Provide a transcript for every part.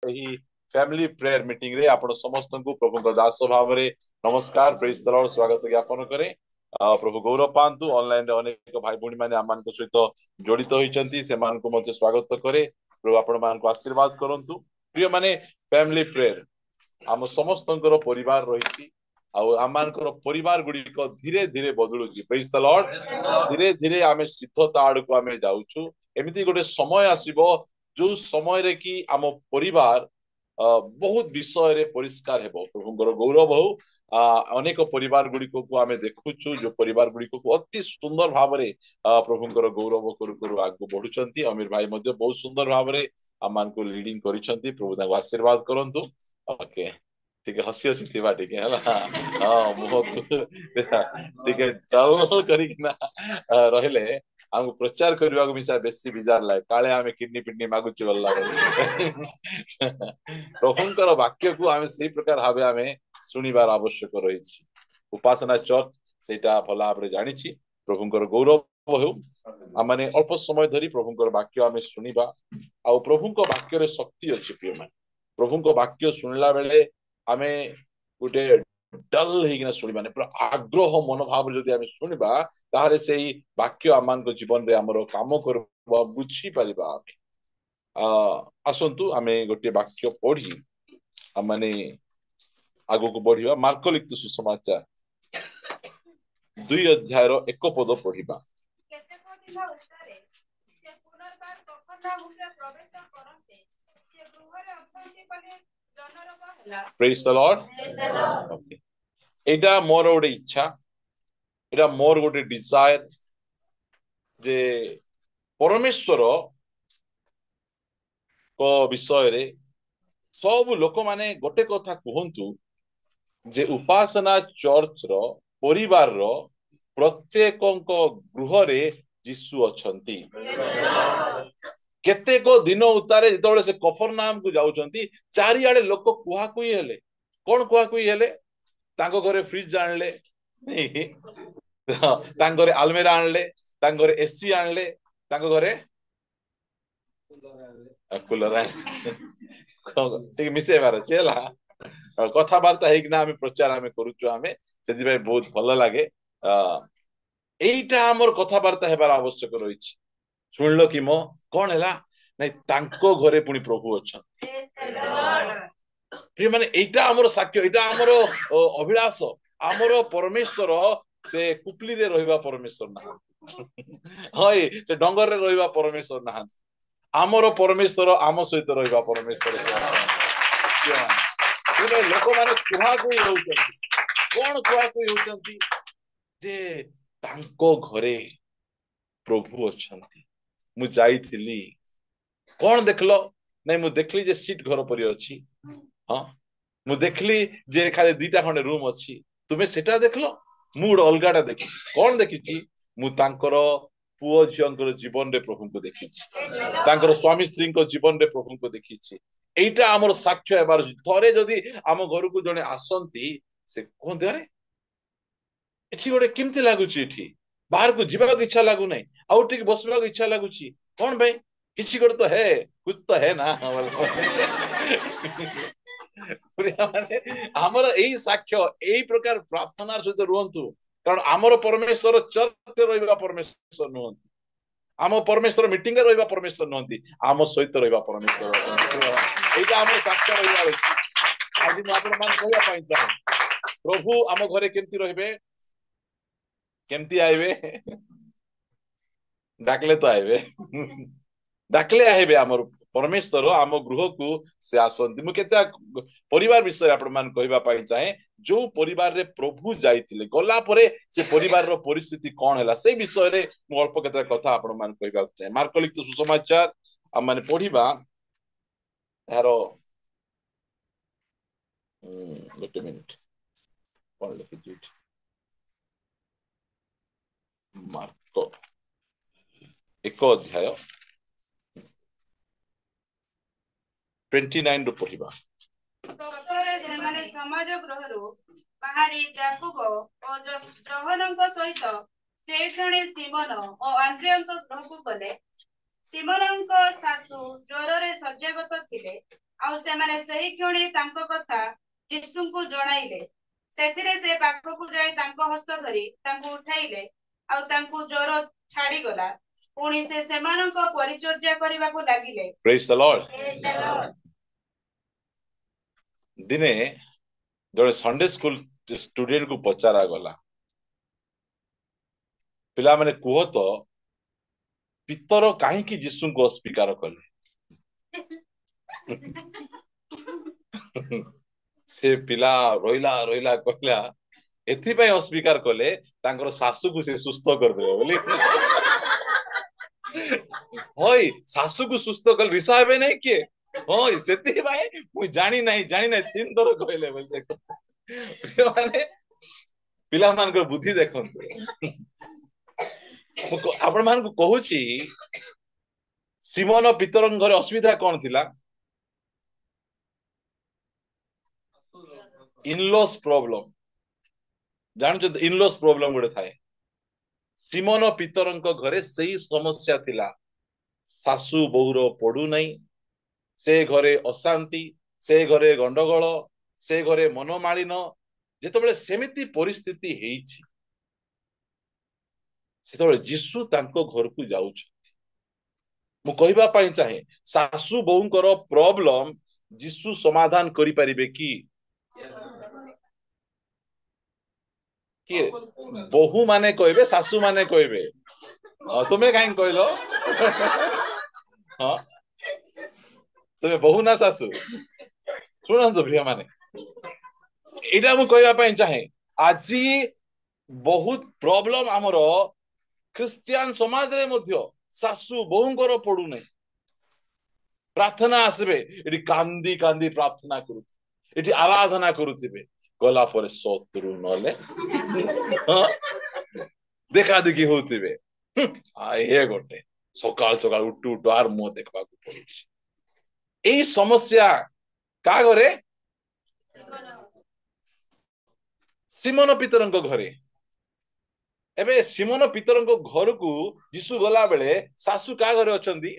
यही family prayer meeting रे आपण समस्त को प्रभु दास भाव में नमस्कार प्रेज द लॉर्ड स्वागत ज्ञापन करे प्रभु गौरव पांतु ऑनलाइन रे अनेक भाई भौणी माने आमान को सहित जड़ित होइचंती से मान को मते स्वागत करे प्रभु आपण मान को आशीर्वाद करंतु प्रिय माने फैमिली प्रेयर आम समस्तंकर परिवार रही आमानकर परिवार गुड़िक धीरे धीरे बदलुची प्रेज द लॉर्ड धीरे धीरे आमे सिद्धता आड़ को आमे जाउछु एमिति गोटे समय आसीबो जो समय रे कि आम परिवार बहुत विषय रे परिष्कार हेबो प्रभुଙ୍କର गौरव हो अनेक परिवार गुड़िक को आमे देखुछु जो परिवार गुड़िक को अति सुंदर भाव रे प्रभुଙ୍କର गौरव करू करू आगु बढ़ुचंती अमीर भाई मध्य बहुत सुंदर भाव रे आमान को लीडिंग करिसंती प्रभु ताको आशीर्वाद करंतु ओके ठीक है हसी हसी थिबा ठीक है हाँ मुह ठीक है डल करिकना रहले हमको प्रचार करबा को मिसा बेसी बिजार लागे काले आमे किडनी पिडनी मागुची गल्ला प्रभुଙ୍କର वाक्य को आमे सही प्रकार भाबे आमे सुनिबार आवश्यक रहिछि उपासना चर्च सेटा भला भाबरे जानिछि प्रभुଙ୍କର गौरव हो आमाने अल्प समय धरी प्रभुଙ୍କର वाक्य आमे सुनिबा आ प्रभुଙ୍କ वाक्य रे शक्ति अछि प्रिय मान प्रभुଙ୍କ वाक्य सुनला बेले आमे गोटे डल हेकिना शुणा पूरा आग्रह मनोभाव जदि आमे शुणा ताहले सेही वाक्य आमान को जीवन रे हमरो काम करबा बुझी परिबा आसंतु आमे गोटे वाक्य पढ़ी माने आगो को बढ़िबा मार्क लिखित सुसमाचार 2 अध्याय रो 1 पद पढ़िबा केतेको दिन उत्तरे से पुनर्बार कफरनाहुमरे प्रवेश करन्ते से गृहरे अर्थांति पले जनरोग हला प्रेज द लॉर्ड ओके एटा मोर गोटे इच्छा एटा मोर गोटे डिजायर जे परमेश्वर को विषय रे सब लोक माने गोटे कथा कहंतु जे उपासना चर्च रो परिवार रो प्रत्येकଙ୍କ गृह रे यीशु अछंती केतेको दिन उतारे जेतबेले से कफरनाम को जाउचंती चारियाडे लोक कुहा कुई हेले कोन कुहा कुई हेले तांको घरे फ्रिज आणले तांको घरे आलमेरा आणले तांको घरे एसी आणले तांको घरे कूलर ठीक मिसेबार चला कथबार्ता हेकिना आमे प्रचार आमे करूछु आमे सेति भाई बहुत भल लागे एइटा हमर कथबार्ता हेबार आवश्यक रहिछि सुनलो कि मो कोन हैला नै तांको घरे पुनी प्रभु अछन प्रिय माने एइटा हमर साक्ष्य एइटा हमर अभिलाष हमर परमेश्वर से कुपली रे रहइबा परमेश्वर ना हय से डंगर रे रहइबा परमेश्वर ना आमर परमेश्वर आम सहित रहइबा परमेश्वर लोक माने कुहा कोई होउचंती कोन कुहा कोई होउचंती जे तांको घरे प्रभु अछंती मु जाईथिली कोन देखलो नै मु देखली जे सीट घर परि अछि हां मु देखली जे खाली दीटा खंडे रूम अछि तुमे सेटा देखलो मु अलगाटा देखि कोन देखिछि मु तांकर पुओ झियंकर जीवन रे प्रभु को देखिछि तांकर स्वामी स्त्री को जीवन रे प्रभु को देखिछि एइटा हमर साक्ष्य हेबार थरे जदी हम घर को जने आसंती से कोन देरे एठी गोटे किमती लागुची एठी बाहर को जीवा को इच्छा लागु नै आउ टिक बसबा को इच्छा लागुची कोन भाई किछि गोटे तो है कुछ तो है ना हमर एई साक्ष्य एई प्रकार प्रार्थना सहित रुहंतु कारण हमर परमेश्वर चर्च रहइबा परमेश्वर नुहंती आम परमेश्वर मीटिंग रे रहइबा परमेश्वर नुहंती आम सहित रहइबा परमेश्वर एइटा हमर साक्ष्य रहइबा अछि आज म आपन मान कहया पाइन चाहे प्रभु आम घरे केमती रहबे केमती आइबे डाकले तो आइबे डाकले आइबे हमर परमेश्वर आम गृह को से आसंती मु केता परिवार विषय आपण मान कहबा पाइ चाहे जो परिवार रे प्रभु जाइतिले गला परे से परिवार रो परिस्थिति कोन हैला से विषय रे मु अल्प केता कथा आपण मान कहबा चाहे मार्क लिखित सुसमाचार हम माने पढिबा यारो गोटे मिनिट कोन लिखि मार्क 1 अध्याय 29 रो पढिबा ततरे सेमाने समाज गृहरु बाहरी याकूब ओ जोहनଙ୍କ सहित से जणे सिमोन ओ आंद्रेयଙ୍କ गृहକୁ गले सिमोनଙ୍କ सासु ज्वରରେ ଶଯ୍ୟାଗତ ଥିଲେ ଆଉ ସେମାନେ ସେହି କ୍ଷଣି ତାଙ୍କ କଥା ଯୀଶୁଙ୍କୁ ଜଣାଇଲେ। ସେଥିରେ ସେ ପାଖକୁ ଯାଇ ତାଙ୍କ ହସ୍ତ ଧରି ତାଙ୍କୁ ଉଠାଇଲେ, ଆଉ ତାଙ୍କୁ ଜ୍ୱର ଛାଡିଗଲା। ପୁଣି ସେ ସେମାନଙ୍କ ପରିଚର୍ଯ୍ୟା କରିବାକୁ ଲାଗିଲେ। ପ୍ରେଜ୍ ଦ ଲର୍ଡ। ଦିନେ ଜଣେ ସଣ୍ଡେ ସ୍କୁଲ ଷ୍ଟୁଡେଣ୍ଟ କୁ ପଚାରା ଗଲା, ପିଲାମାନେ କୁହ ତ ପିତର କାହିଁକି ଯୀଶୁଙ୍କୁ ଅସ୍ୱୀକାର କଲେ? ସେ ପିଲା ରହିଲା ରହିଲା କହିଲା, ଏଥିପାଇଁ ଅସ୍ୱୀକାର କଲେ ତାଙ୍କର ଶାଶୁକୁ ସେ ସୁସ୍ଥ କରିଦେବେ ବୋଲି। ହଇ ଶାଶୁକୁ ସୁସ୍ଥ କଲେ ରିସା ହେବେ ନାଇଁ କିଏ? ହଇ ସେଥିପାଇଁ ମୁଁ ଜାଣି ନାହିଁ 3 ଥର କହିଲେ ବୋଲି ସେ ମାନେ ପିଲାମାନଙ୍କର ବୁଦ୍ଧି ଦେଖନ୍ତୁ। ଆପଣ ମାନଙ୍କୁ କହୁଛି, ସିମୋନ ପିତରଙ୍କ ଘରେ ଅସୁବିଧା କଣ ଥିଲା? ଇନଲସ୍ ପ୍ରୋବ୍ଲେମ। ଜାଣିଛନ୍ତି ଇନଲସ୍ ପ୍ରୋବ୍ଲେମ ଗୋଟେ ଥାଏ। ସିମୋନ ପିତରଙ୍କ ଘରେ ସେଇ ସମସ୍ୟା ଥିଲା। ଶାଶୁ ବୋହୁର ପଡୁନାହିଁ, ସେ ଘରେ ଅଶାନ୍ତି, ସେ ଘରେ ଗଣ୍ଡଗୋଳ, ସେ ଘରେ ମନମାଳିନ। ଯେତେବେଳେ ସେମିତି ପରିସ୍ଥିତି ହେଇଛି, ସେତେବେଳେ ଯୀଶୁ ତାଙ୍କ ଘରକୁ ଯାଉଛନ୍ତି। ମୁଁ କହିବା ପାଇଁ ଚାହେଁ, ଶାଶୁ ବୋହୁଙ୍କର ପ୍ରୋବ୍ଲେମ ଯୀଶୁ ସମାଧାନ କରିପାରିବେ କି? କିଏ? ବୋହୂ ମାନେ କହିବେ, ଶାଶୁ ମାନେ କହିବେ। ତୁମେ କାହିଁକି କହିଲ? ହଁ, ତୁମେ ବୋହୂ ନା ଶାଶୁ? ଶୁଣନ୍ତୁ ପ୍ରିୟ ମାନେ, ଏଇଟା ମୁଁ କହିବା ପାଇଁ ଚାହେଁ, ଆଜି ବହୁତ ପ୍ରୋବ୍ଲେମ ଆମର ଖ୍ରୀଷ୍ଟିଆନ ସମାଜରେ ମଧ୍ୟ ଶାଶୁ ବୋହୁଙ୍କର ପଡୁନାହିଁ। ପ୍ରାର୍ଥନା ଆସିବେ, ଏଠି କାନ୍ଦି କାନ୍ଦି ପ୍ରାର୍ଥନା କରୁଥିବେ, ଏଠି ଆରାଧନା କରୁଥିବେ, ଗଲା ପରେ ଶତ୍ରୁ ନହେଲେ ଦେଖା ଦେଖି ହଉଥିବେ। ଏ ଗୋଟେ ସକାଳ ସକାଳ ଉଠୁ ଉଠୁ ଆର ମୁହଁ ଦେଖିବାକୁ ପଡୁଛି। ଏଇ ସମସ୍ୟା କାହା ଘରେ? ସିମୋନ ପିତରଙ୍କ ଘରେ। ଏବେ ସିମୋନ ପିତରଙ୍କ ଘରକୁ ଯୀଶୁ ଗଲା ବେଳେ ଶାଶୁ କାହା ଘରେ ଅଛନ୍ତି?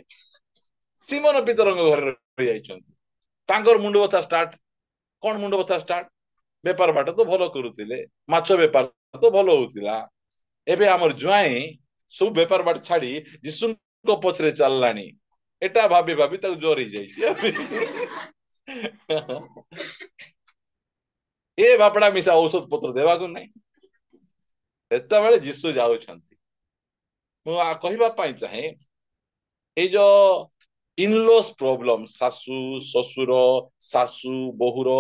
ସିମୋନ ପିତରଙ୍କ ଘରେ ରହିଯାଇଛନ୍ତି। ତାଙ୍କର ମୁଣ୍ଡ ବଥା ଷ୍ଟାର୍ଟ। କଣ ମୁଣ୍ଡ ବଥା ଷ୍ଟାର୍ଟ? ବେପାର ବାଟ ତ ଭଲ କରୁଥିଲେ, ମାଛ ବେପାର ତ ଭଲ ହଉଥିଲା। ଏବେ ଆମର ଜ୍ୱାଇଁ ସବୁ ବେପାର ବାଟ ଛାଡି ଯୀଶୁଙ୍କ ପଛରେ ଚାଲିଲାଣି। ଏଟା ଭାବି ଭାବି ତାକୁ ଜ୍ୱର ହେଇଯାଇଛି। ଏ ବାପଡା ମିଶା ଔଷଧ ପତ୍ର ଦେବାକୁ ନାହିଁ। ସେତେବେଳେ ଯୀଶୁ ଯାଉଛନ୍ତି। ମୁଁ କହିବା ପାଇଁ ଚାହେଁ, ଏଇ ଯୋଉ ଇନଲସ୍ ପ୍ରୋବ୍ଲେମ, ଶାଶୁ ଶ୍ୱଶୁର, ଶାଶୁ ବୋହୁର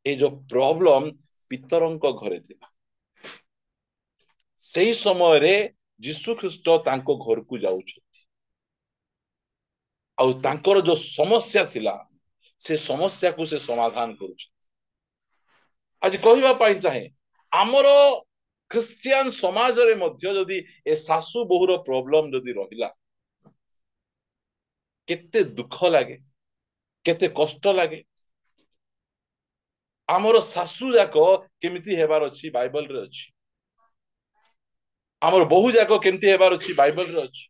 ଏଇ ଯୋଉ ପ୍ରୋବ୍ଲେମ ପିତରଙ୍କ ଘରେ ଥିଲା। ସେଇ ସମୟରେ ଯୀଶୁ ଖ୍ରୀଷ୍ଟ ତାଙ୍କ ଘରକୁ ଯାଉଛନ୍ତି, ଆଉ ତାଙ୍କର ଯୋଉ ସମସ୍ୟା ଥିଲା ସେ ସମସ୍ୟାକୁ ସେ ସମାଧାନ କରୁଛନ୍ତି। ଆଜି କହିବା ପାଇଁ ଚାହେଁ, ଆମର ଖ୍ରୀଷ୍ଟିଆନ ସମାଜରେ ମଧ୍ୟ ଯଦି ଏ ଶାଶୁ ବୋହୁର ପ୍ରୋବ୍ଲେମ ଯଦି ରହିଲା, କେତେ ଦୁଃଖ ଲାଗେ, କେତେ କଷ୍ଟ ଲାଗେ। ଆମର ଶାଶୁ ଯାକ କେମିତି ହେବାର ଅଛି ବାଇବଲରେ ଅଛି, ଆମର ବୋହୁ ଯାକ କେମିତି ହେବାର ଅଛି ବାଇବଲରେ ଅଛି।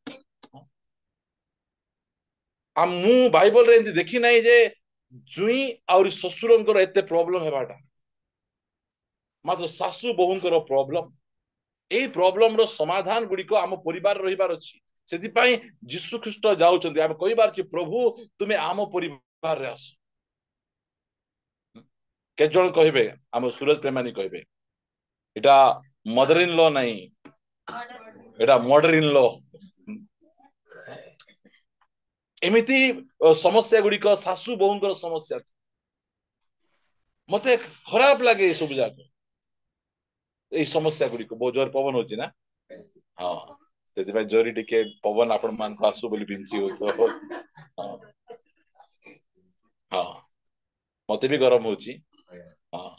ମୁଁ ବାଇବଲରେ ଏମିତି ଦେଖି ନାହିଁ ଯେ ଜୁଇଁ ଆହୁରି ଶ୍ୱଶୁରଙ୍କର ଏତେ ପ୍ରୋବ୍ଲେମ ହେବାଟା। ମାତ୍ର ଶାଶୁ ବୋହୁଙ୍କର ପ୍ରୋବ୍ଲେମ, ଏଇ ପ୍ରୋବ୍ଲେମର ସମାଧାନ ଗୁଡିକ ଆମ ପରିବାର ରହିବାର ଅଛି। ସେଥିପାଇଁ ଯୀଶୁ ଖ୍ରୀଷ୍ଟ ଯାଉଛନ୍ତି। ଆମେ କହିପାରୁଛି, ପ୍ରଭୁ ତୁମେ ଆମ ପରିବାରରେ ଆସ। କେତେ ଜଣ କହିବେ? ଆମ ସୁରଜ ପ୍ରେମାନୀ କହିବେ, ଏଟା ମଦର ଇନ ଲ ନାହିଁ, ଏଟା ମର୍ଡର ଇନ ଲ। ଏମିତି ସମସ୍ୟା ଗୁଡିକ ଶାଶୁ ବୋହୁଙ୍କର ସମସ୍ୟା। ମତେ ଖରାପ ଲାଗେ ଏ ସବୁ ଯାକ, ଏଇ ସମସ୍ୟା ଗୁଡିକ। ବହୁତ ଜୋର ପବନ ହଉଛି ନା? ହଁ, ସେଥିପାଇଁ ଜୋରି ଟିକେ ପବନ ଆପଣ ମାନଙ୍କୁ ଆସୁ ବୋଲି ବିଞ୍ଚି ହଉଥିବ। ହଁ, ମତେ ବି ଗରମ ହଉଛି। ହଁ,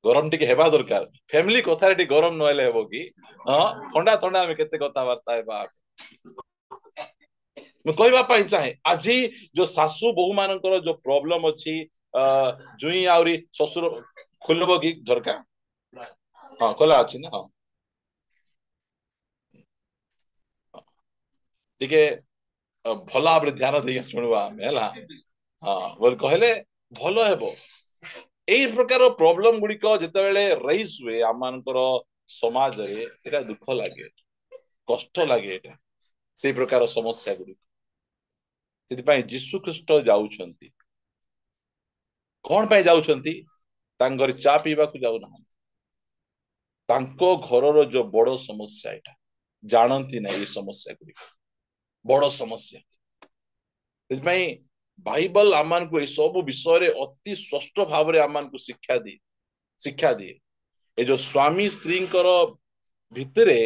ଗରମ ଟିକେ ହେବା ଦରକାର। ଫ୍ୟାମିଲି କଥାରେ ଟିକେ ଗରମ ନହେଲେ ହେବ କି? ହଁ, ଥଣ୍ଡା ଥଣ୍ଡା ଆମେ କେତେ କଥାବାର୍ତ୍ତା ହେବା। ମୁଁ କହିବା ପାଇଁ ଚାହେଁ, ଆଜି ଯୋଉ ଶାଶୁ ବୋହୁ ମାନଙ୍କର ଯୋଉ ପ୍ରୋବ୍ଲେମ ଅଛି, ଜୁଇଁ ଆହୁରି ଶ୍ୱଶୁର, ଖୋଲିବ କି ଝରକା? ହଁ, ଖୋଲା ଅଛି ନା? ହଁ, ଟିକେ ଭଲ ଭାବରେ ଧ୍ୟାନ ଦେଇକି ଶୁଣିବା ଆମେ ହେଲା। ହଁ, ବୋଲି କହିଲେ ଭଲ ହେବ। ଏଇ ପ୍ରକାର ପ୍ରୋବ୍ଲେମ ଗୁଡିକ ଯେତେବେଳେ ରାଇଜ୍ ହୁଏ ଆମମାନଙ୍କର ସମାଜରେ ଏଇଟା ଦୁଃଖ ଲାଗେ, କଷ୍ଟ ଲାଗେ। ଏଇଟା ସେଇ ପ୍ରକାର ସମସ୍ୟା ଗୁଡିକ, ସେଥିପାଇଁ ଯୀଶୁ ଖ୍ରୀଷ୍ଟ ଯାଉଛନ୍ତି। କଣ ପାଇଁ ଯାଉଛନ୍ତି? ତାଙ୍କର ଚା ପିଇବାକୁ ଯାଉନାହାନ୍ତି। ତାଙ୍କ ଘରର ଯୋଉ ବଡ ସମସ୍ୟା, ଏଇଟା ଜାଣନ୍ତି ନାହିଁ ଏ ସମସ୍ୟା ଗୁଡିକ ବଡ ସମସ୍ୟା। ସେଥିପାଇଁ ବାଇବଲ ଆମମାନଙ୍କୁ ଏ ସବୁ ବିଷୟରେ ଅତି ସ୍ପଷ୍ଟ ଭାବରେ ଆମମାନଙ୍କୁ ଶିକ୍ଷା ଦିଏ। ଏ ଯୋଉ ସ୍ୱାମୀ ସ୍ତ୍ରୀଙ୍କର ଭିତରେ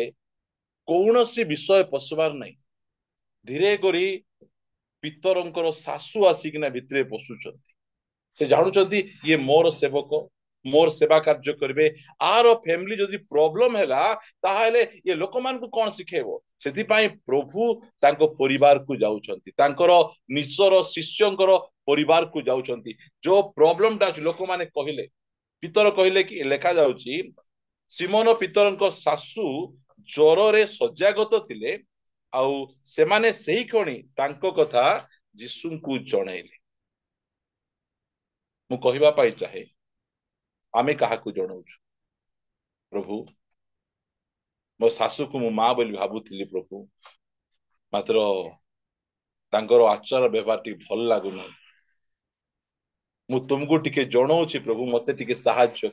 କୌଣସି ବିଷୟ ପଶିବାର ନାହିଁ। ଧୀରେ କରି ପିତରଙ୍କର ଶାଶୁ ଆସିକିନା ଭିତରେ ପଶୁଛନ୍ତି। ସେ ଜାଣୁଛନ୍ତି ଇଏ ମୋର ସେବକ, ମୋର ସେବା କାର୍ଯ୍ୟ କରିବେ। ଆର ଫ୍ୟାମିଲି ଯଦି ପ୍ରୋବ୍ଲେମ ହେଲା ତାହେଲେ ଇଏ ଲୋକମାନଙ୍କୁ କଣ ଶିଖେଇବ? ସେଥିପାଇଁ ପ୍ରଭୁ ତାଙ୍କ ପରିବାରକୁ ଯାଉଛନ୍ତି, ତାଙ୍କର ନିଜର ଶିଷ୍ୟଙ୍କର ପରିବାରକୁ ଯାଉଛନ୍ତି। ଯୋଉ ପ୍ରୋବ୍ଲେମଟା ଅଛି, ଲୋକମାନେ କହିଲେ, ପିତର କହିଲେ କି ଲେଖା ଯାଉଛି ସିମୋନ ପିତରଙ୍କ ଶାଶୁ ଜ୍ୱରରେ ଶଯ୍ୟାଗତ ଥିଲେ, ଆଉ ସେମାନେ ସେହି କ୍ଷଣି ତାଙ୍କ କଥା ଯୀଶୁଙ୍କୁ ଜଣାଇଲେ। ମୁଁ କହିବା ପାଇଁ ଚାହେଁ, ଆମେ କାହାକୁ ଜଣାଉଛୁ? ପ୍ରଭୁ, ମୋ ଶାଶୁକୁ ମୁଁ ମା ବୋଲି ଭାବୁଥିଲି ପ୍ରଭୁ, ମାତ୍ର ତାଙ୍କର ଆଚାର ବ୍ୟବହାର ଟିକେ ଭଲ ଲାଗୁନି। ମୁଁ ତୁମକୁ ଟିକେ ଜଣାଉଛି ପ୍ରଭୁ, ମତେ ଟିକେ ସାହାଯ୍ୟ।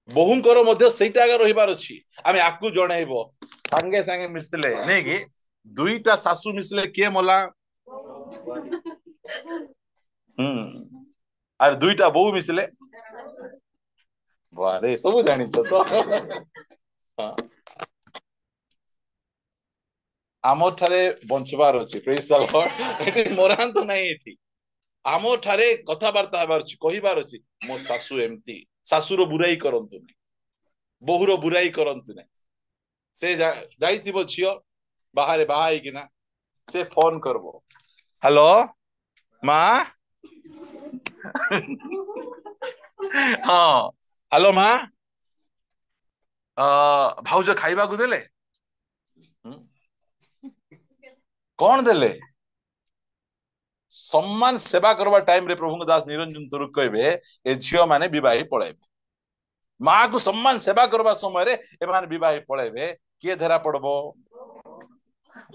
ବୋହୂଙ୍କର ମଧ୍ୟ ସେଇଟା ଆଗ ରହିବାର ଅଛି। ଆମେ ଆକୁ ଜଣାଇବ ସାଙ୍ଗେ ସାଙ୍ଗେ ମିଶିଲେ ନାଇଁ କି? ଦୁଇଟା ଶାଶୁ ମିଶିଲେ କିଏ ମଲା? ଆରେ ଦୁଇଟା ବୋହୂ ମିଶିଲେ ବାରେ ସବୁ ଜାଣିଛ ତ। ଆମ ଠାରେ ବଞ୍ଚିବାର ଅଛି। ପ୍ରେଜ ଦ ଲର୍ଡ। ଏଠି ମରାନ୍ତ ନାହିଁ। ଏଠି ଆମ ଠାରେ କଥାବାର୍ତ୍ତା ହେବାର ଅଛି, କହିବାର ଅଛି ମୋ ଶାଶୁ ଏମିତି। ଶାଶୁର ବୁରାଇ କରନ୍ତୁ ନାହିଁ, ବୋହୂର ବୁରାଇ କରନ୍ତୁ ନାହିଁ। ସେ ଯାଇଥିବ ଝିଅ ବାହାରେ ବାହା ହେଇକିନା, ସେ ଫୋନ କରିବ, ହ୍ୟାଲୋ ମା। ହଁ, ହ୍ୟାଲୋ ମା, ଭାଉଜ ଖାଇବାକୁ ଦେଲେ? କଣ ଦେଲେ? ସମ୍ମାନ ସେବା କରିବା ଟାଇମରେ ପ୍ରଭୁଙ୍କ ଦାସ ନିରଞ୍ଜନ ତୁରୁକ କହିବେ ଏ ଝିଅ ମାନେ ବିବାହୀ ପଳେଇବେ। ମା କୁ ସମ୍ମାନ ସେବା କରିବା ସମୟରେ ଏମାନେ ବିବାହୀ ପଳେଇବେ। କିଏ ଧରା ପଡବ?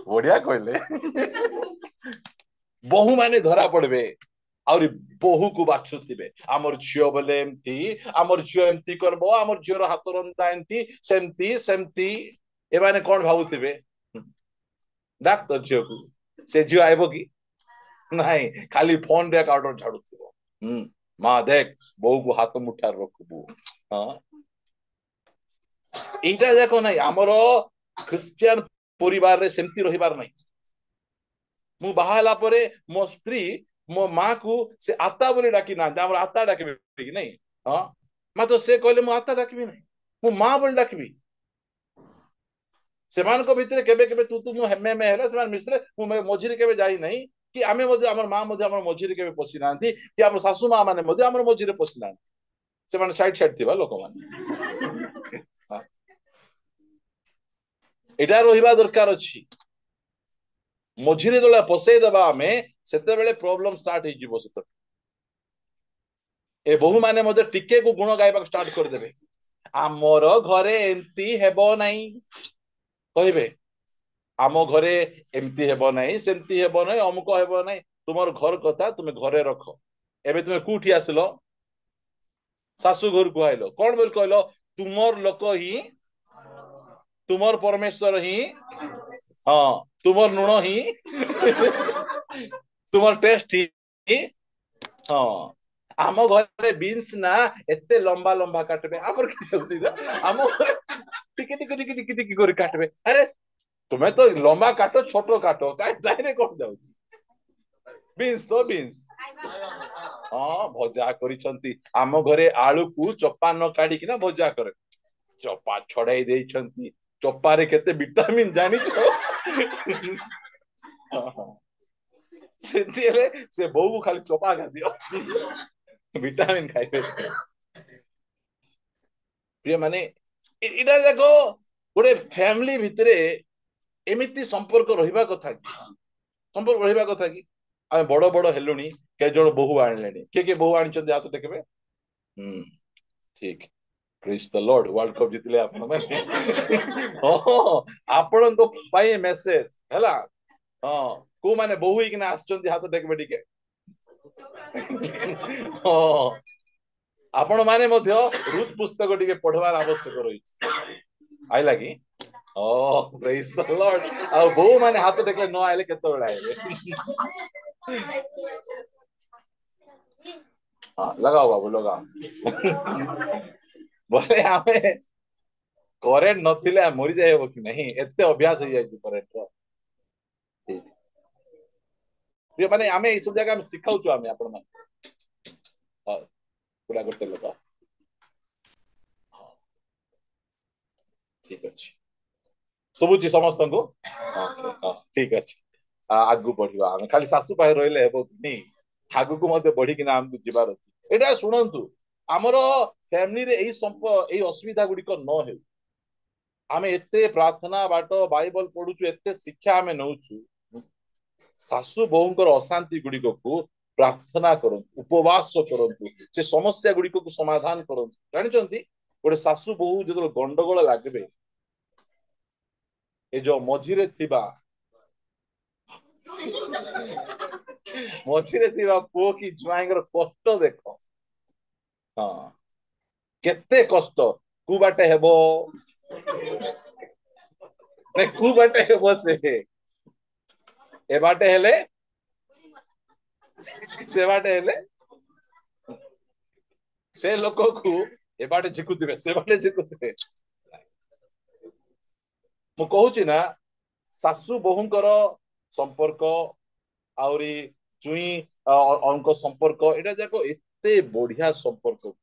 ବଢିଆ କହିଲେ। ବୋହୂ ମାନେ ଧରା ପଡିବେ, ଆହୁରି ବୋହୂକୁ ବାଛୁଥିବେ। ଆମର ଝିଅ ବୋଲେ ଏମିତି, ଆମର ଝିଅ ଏମିତି କରିବ, ଆମର ଝିଅର ହାତ ରନ୍ଧା ଏମିତି ସେମିତି ସେମିତି। ଏମାନେ କଣ ଭାବୁଥିବେ? ଡାକ୍ତର ଝିଅକୁ, ସେ ଝିଅ ଆଇବ କି? ନାଇଁ, ଖାଲି ଫୋନ ରେ ଅର୍ଡର ଛାଡୁଥିବ। ମା ଦେଖ, ବୋଉକୁ ହାତ ମୁଠାରେ ରଖିବୁ। ହଁ, ଏଇଟା ଯାକ ନାହିଁ। ଆମର ଖ୍ରୀଷ୍ଟିଆନ ପରିବାରରେ ସେମିତି ରହିବାର ନାହିଁ। ମୁଁ ବାହା ହେଲା ପରେ ମୋ ସ୍ତ୍ରୀ ମୋ ମା କୁ ସେ ଆତା ବୋଲି ଡାକି ନାହାନ୍ତି, ଆମର ଆତା ଡାକିବେ କି ନାଇଁ? ହଁ, ମାତ୍ର ସେ କହିଲେ ମୁଁ ଆତା ଡାକିବି ନାହିଁ, ମୁଁ ମା ବୋଲି ଡାକିବି। ସେମାନଙ୍କ ଭିତରେ କେବେ କେବେ ତୁ ମୁଁ ହେମେ ହେଲା, ସେମାନେ ମିଶିଲେ ମୁଁ ମଝିରେ କେବେ ଯାଇନାହିଁ, କି ଆମେ ମଧ୍ୟ ଆମର ମା ମଧ୍ୟ ଆମର ମଝିରେ କେବେ ପଶି ନାହାନ୍ତି, କି ଆମର ଶାଶୁ ମା ମାନେ ମଧ୍ୟ ଆମର ମଝିରେ ପଶି ନାହାନ୍ତି। ସେମାନେ ସାଇଡ ସାଇଡ ଥିବା ଲୋକମାନେ। ଏଇଟା ରହିବା ଦରକାର ଅଛି। ମଝିରେ ଯେତେବେଳେ ପଶେଇଦବା ଆମେ, ସେତେବେଳେ ପ୍ରୋବ୍ଲେମ ଷ୍ଟାର୍ଟ ହେଇଯିବ। ସେତେବେଳେ ଏ ବୋହୂ ମାନେ ମଧ୍ୟ ଟିକେ କୁ ଗୁଣ ଗାଇବାକୁ ଷ୍ଟାର୍ଟ କରିଦେବେ। ଆମର ଘରେ ଏମିତି ହେବ ନାହିଁ, କହିବେ ଆମ ଘରେ ଏମିତି ହେବ ନାହିଁ, ସେମିତି ହେବ ନାହିଁ, ଅମୁକ ହେବ ନାହିଁ। ତୁମର ଘର କଥା ତୁମେ ଘରେ ରଖ। ଏବେ ତୁମେ କୋଉଠି ଆସିଲ? ଶାଶୁ ଘରକୁ ଆଇଲ। କଣ ବୋଲି କହିଲ? ତୁମର ଲୋକ ହିଁ, ତୁମର ପରମେଶ୍ୱର ହିଁ, ହଁ, ତୁମର ଲୁଣ ହିଁ, ତୁମର ଟେଷ୍ଟ ହିଁ। ହଁ, ଆମ ଘରେ ବିନ୍ସ ନା ଏତେ ଲମ୍ବା ଲମ୍ବା କାଟିବେ, ଆମର ଆମ ଘରେ ଟିକେ ଟିକେ ଟିକେ ଟିକେ ଟିକେ କରି କାଟିବେ। ଆରେ ତୁମେ ତ ଲମ୍ବା କାଟ, ଛୋଟ କାଟ, କାହିଁ ତାହିରେ କଣ ଯାଉଛି? ବିନ୍ସ ତ ବିନ୍ସ। ହଁ, ଭଜା କରିଛନ୍ତି। ଆମ ଘରେ ଆଳୁକୁ ଚୋପା ନ କାଢିକିନା ଭଜା କରେ। ଚୋପା ଛଡେଇ ଦେଇଛନ୍ତି। ଚୋପାରେ କେତେ ଭିଟାମିନ ଜାଣିଛ? ସେମିତି ହେଲେ ସେ ବୋଉକୁ ଖାଲି ଚୋପା ଦିଅ, ଭିଟାମିନ ଖାଇବେ। ପ୍ରିୟ ମାନେ, ଏଇଟା ଯାକ ଗୋଟେ ଫ୍ୟାମିଲି ଭିତରେ ଏମିତି ସମ୍ପର୍କ ରହିବା କଥା କି? ସମ୍ପର୍କ ରହିବା କଥା କି? आम बड़ बड़ हेलुनी के जन बहु आणले किए बहु आनी हाथ टेके ठीक praise the Lord world cup जीतले आपण आपण मेसेज है हाँ को माने बहु ही आसुँच हाथ टेके टिके हाँ आपण माने मध्य रुथ पुस्तक टिके पढ़वार आवश्यक रही आइला कि प्रेज द लॉर्ड आ बहु माने हाथ टेके न आइले केतबेला आइले हाँ लगाओ बाबू लगाओ बोले आमे करेंट नथिले मरी जाय हो कि नहीं एते अभ्यास हो जाय करेंट रो ठीक माने आमे ई सब जगह हम सिखाउ छु आमे आपण मान हां पूरा गोटे लोक ठीक अछि सबुची समस्त को हां ठीक अछि आगु बढ़िबा आमे खाली सासु पाए रहले हेबो कि नहीं आगु को मते बढ़ी कि ना हम जिबार अछि एटा सुनंतु हमरो फैमिली रे एई असुविधा गुडी को न हे आमे एते प्रार्थना बाट बाइबल पढुछु एते शिक्षा आमे नउछु सासु बहुंकर अशांति गुडी को प्रार्थना करंतु उपवास करंतु से समस्या गुडी को समाधान करंतु जानि चंती गोटे सासु बहु जदो गंडगोल लागबे ए जो मझिरे थिबा मझिरे थिबा पो की जुआईगर कष्ट देखो हां केते कष्ट कु बाटे हेबो ने कु बाटे हेबो से ए बाटे हेले से बाटे हेले से लोक को ए बाटे झिकुतिबे से बाटे झिकुतिबे मु कहूची ना सासु बहुंकर संपर्क आउरी चुई अंक संपर्क एटा जाको एते बढ़िया संपर्क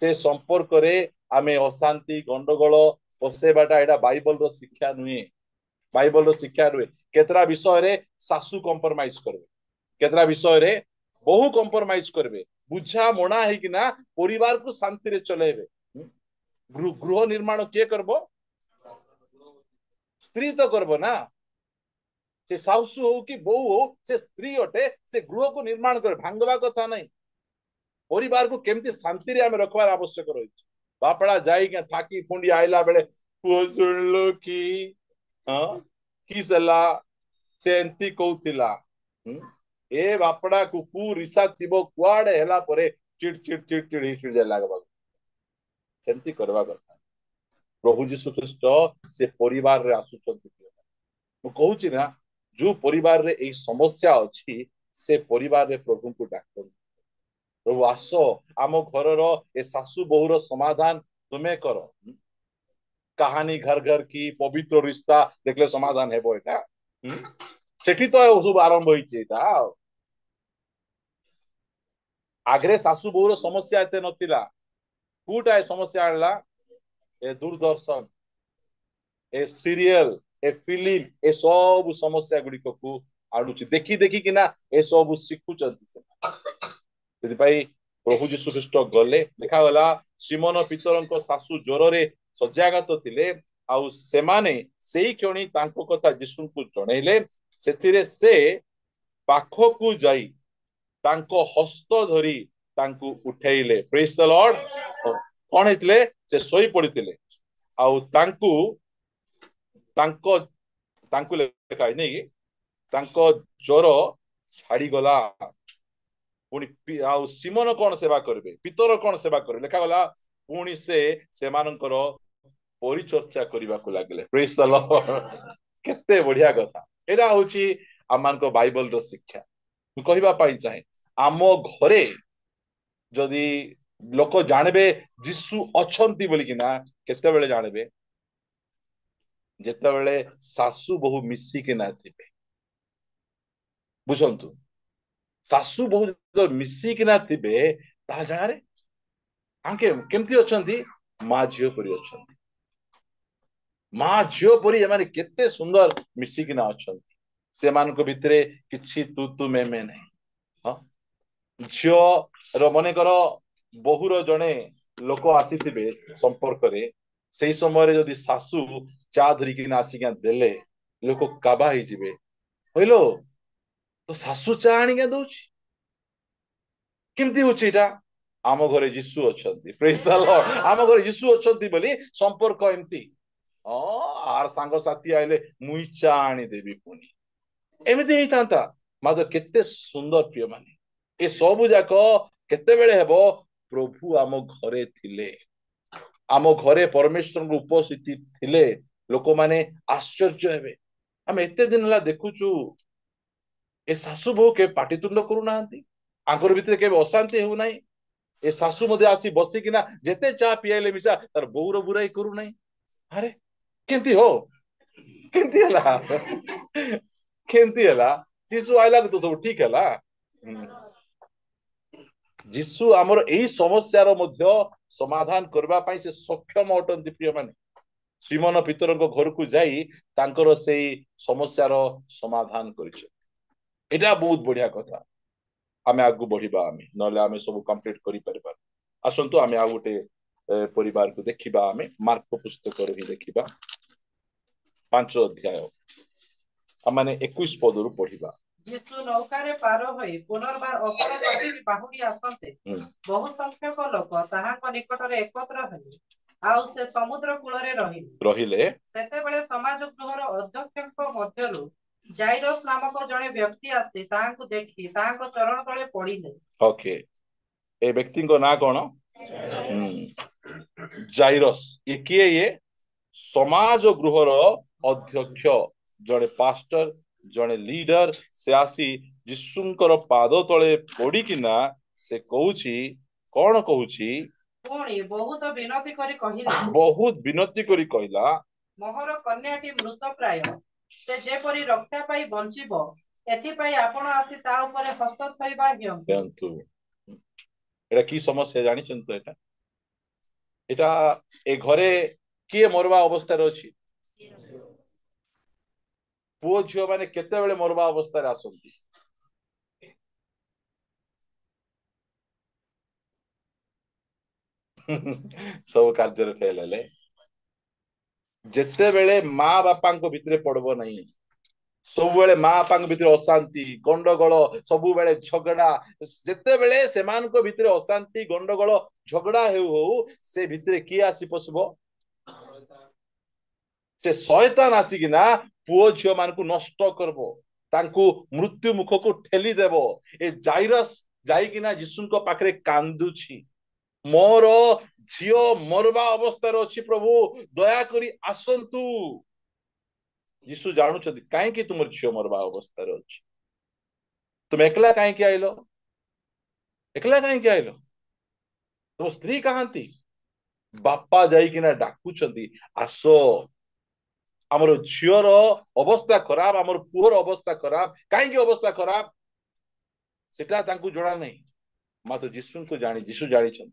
से संपर्क रे आमे अशांति गंडगोल पसेबाटा एटा बाइबल रो शिक्षा नुहे बाइबल रो शिक्षा नुहे केतरा विषय रे सासु कंप्रोमाइज करबे केतरा विषय रे बहु कंप्रोमाइज करबे बुझा मणा है कि ना परिवार को शांति रे चलेबे गृह निर्माण के करबो स्त्री तो करबो ना से सासु हो कि बहु हो से स्त्री अटे से गृह को निर्माण करे भांगवा कथा नहीं परिवार को केमती शांति रे आमे रखवार आवश्यक रही बापड़ा जाई के थाकी फुंडी आइला बेले पुओ सुनलो कि हां कि सला से एंती कहउथिला ए बापड़ा को रिसा थिबो कुआडे हेला परे चिड़ चिड़ चिड़ चिड़ हिट जाय लागबा सेंती करबा कथा प्रभु यीशु ख्रीष्ट से परिवार रे आसुचंती मु कहूची ना जो परिवार रे एई समस्या अछि से परिवार रे प्रभु को डाकन प्रभु आसो आम घर ए सासु बहुर समाधान तुम्हें करो कहानी घर घर की पवित्र रिश्ता देखले समाधान हेबो एटा सेठी तो सब आरंभ होइचे एटा आगरे सासु बहुर समस्या एते नथिला कोटा ए समस्या आला ए दूरदर्शन ए सीरियल ए फिल्म ए सब समस्या गुडी को आणुची देखी देखी कि ना ए सब शिखुचंती से प्रभु जीशु ख्रीष्ट गले देखा गला सिमोन पितरंक सासु ज्वर रे सज्जागत थिले आउ सेमाने सेई क्षणी तांको कथा जीशु को जणैले सेथिरे से पाखो को जाई तांको हस्त धरी तांको उठैले प्रेज द लॉर्ड कोन हेतले से सोई पडिथिले आउ तांको तांको तांको लेखा नै तांको ज्वर छाड़ी गला पुणी आउ सिमोन कौन सेवा करबे पितर कौन सेवा करबे लेखा गला पुणी से मानकर परिचर्चा करबा को लागले प्रेज द लॉर्ड केते बढ़िया कथा एटा होची आमानको बाइबल रो शिक्षा मु कहिबा पाई चाहे आम घरे जदी लोक जानबे यीशु अछंती बोली कि ना केते बेले जानबे जेते बेले सासु बहु मिसी के ना थिबे बुझंतु सासु बहु मिसी कि ना थिबे ता जानारे आंके केमती अछंती मां झियो परी अछंती मां झियो परी एमाने केते सुंदर मिसी कि ना अछंती से मानको भितरे किछि तू तू मैं नहीं हां झियो रो मने करो बहुर जणे लोक आसीथिबे संपर्क रे सेई समय रे जदी सासु चा धरी कि ना आसी के देले लोक काबा ही जिवे होइलो तो शाशु चा आनिक दौची केमती होची एटा आम घरे जीशु अछंती प्रेज द लॉर्ड आम घरे जीशु अछंती बोली संपर्क एमती आर सांग साथी आइले मुई चा आनी देबी पुनी एमती हेइतांता मात्र केते सुंदर प्रिय माने ए सब जाक केते बेले हेबो प्रभु आम घरे थिले आम घरे परमेश्वर उपस्थिति थिले लोक माने आश्चर्य हेबे आम एते दिन हला देखुचु ए सासु बहु के पाटितुंड करू नाहंती आंकर भितरे के अशांति हेउ नाही ए सासु मध्ये आसी बसिकिना जेते चा पियाले मिसा तार बहुर बुराई करू नाही अरे केंती हो केंती हला केंती हला जीसु आइला तो सब ठीक हला जीसु हमर एई समस्यार मध्य समाधान करबा पई से सक्षम अटंती प्रिय माने श्रीमन पितरଙ୍କ घरକୁ ଯାଇ ତାଙ୍କର ସେଇ ସମସ୍ୟାର ସମାଧାନ କରିଛନ୍ତି ଏଟା ବହୁତ ବଢିଆ କଥା ଆମେ ଆଗକୁ ବଢିବା ଆମେ ନହେଲେ ଆମେ ସବୁ କମ୍ପ୍ଲିଟ କରି ପାରିବା ଆସନ୍ତୁ ଆମେ ଆଉ ଗୋଟେ ପରିବାରକୁ ଦେଖିବା ଆମେ ମାର୍କ ପୁସ୍ତକରୁ ହିଁ ଦେଖିବା 5 ଅଧ୍ୟାୟ ଆମେ 21 ପଦରୁ ପଢିବା यीशु नौकारे पार होई पुनर्बार अपर तटीକି ବାହୁଡ଼ି ଆସନ୍ତେ ବହୁ ସଂଖ୍ୟକ ଲୋକ ତାହାଙ୍କ ନିକଟରେ ଏକତ୍ର ହେଲେ ଆଉ ସେ ସମୁଦ୍ର କୂଳରେ ରହିଲେ ସେତେବେଳେ ସମାଜ ଗୃହର ଅଧ୍ୟକ୍ଷଙ୍କ ମଧ୍ୟରୁ ଜାଇରସ୍ ନାମକ ଜଣେ ବ୍ୟକ୍ତି ଆସି ତାହାଙ୍କୁ ଦେଖି ତାହାଙ୍କ ଚରଣ ତଳେ ପଡ଼ିଲେ ଓକେ ए व्यक्तिଙ୍କ ନାଁ କଣ ଜାଇରସ୍ ये किए ये समाज गृहर अध्यक्ष जड़े पास्टर जड़े लीडर से आसी यीशुंकर पाद तले पड़िकिना से कहूची कौन कहूची पुणी बहुत विनती करी कहला मोहर कन्याटी मृत प्राय से जेपरी रक्षा पाई बंचिबो एथिपाई आपण आसी ता उपरे हस्त थइबा हियंतु एटा की समस्या जानि चंतो एटा ए घरे किए मरवा अवस्था अछि पुओ झियो माने केते बेले मरवा अवस्था रे आसंती सब कार्य रे फेल हेले जेते बेले मां बापा को भितरे पड़बो नहीं सब बेले मां बापा भितरे अशांति गंडगोल सब बेले झगड़ा जेते बेले सेमान को भितरे अशांति गंडगोल झगड़ा हो से भितरे की आसी पसबो से शैतान आसिकिना पुओ झियो मान को नष्ट करबो तांकु मृत्यु मुख को ठेली देबो ए जाइरस जाइकिना यीशुनको पाखरे कांदुछि मोर झियो मरवा अवस्था अछि प्रभु दया करी आसंतु यीशु जानू छथि काहे कि तुमर झियो मरवा अवस्था अछि तुम एकला काहे कि आइलो तुम स्त्री कहांती बापा जाइकिना डाकू छथि आसो आमर झियोर अवस्था खराब आमर पुअर अवस्था खराब काहे कि अवस्था खराब सेटा तांकु जणा नै मात्र यीशु को जानि यीशु जानि छथि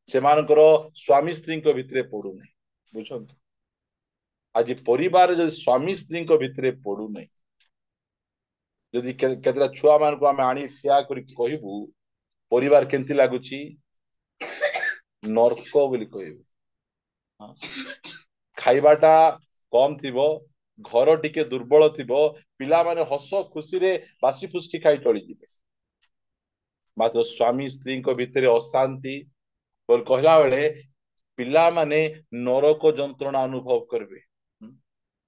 सेमानकर स्वामी स्त्री को भितरे पड़ू नै बुझंतु आज परिवार जदि स्वामी स्त्री को भितरे पड़ू नै जदि केतरा छुआ मान को आमे आनी थिया करी कहबू परिवार केंती लागुची नरक बोली कहबू खाइबाटा कम थिबो घर टिके दुर्बल थिबो पिला माने हस खुशी रे बासी फुसकी खाई टळी जिवे मात्र स्वामी स्त्री को भितरे अशांति बोल कहला बेले पिला माने नरक जंत्रणा अनुभव करबे